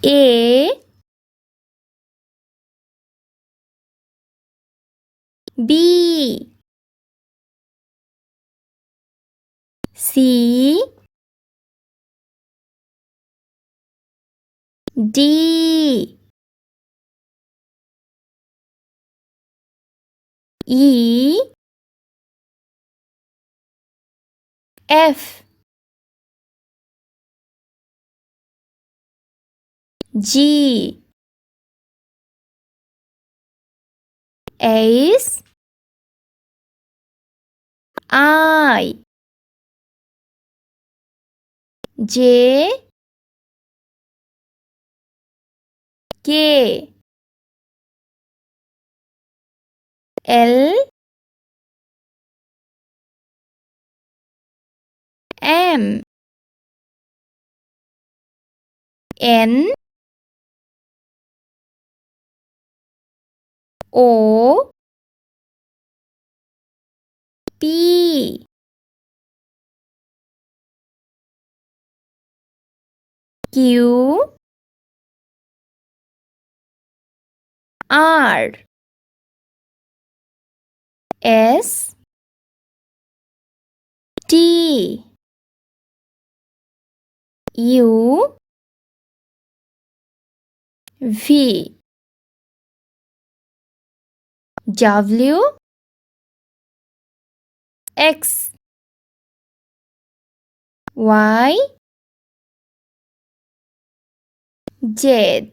A B C D E F G H I J K L M N O P Q R S T U V W X Y Z.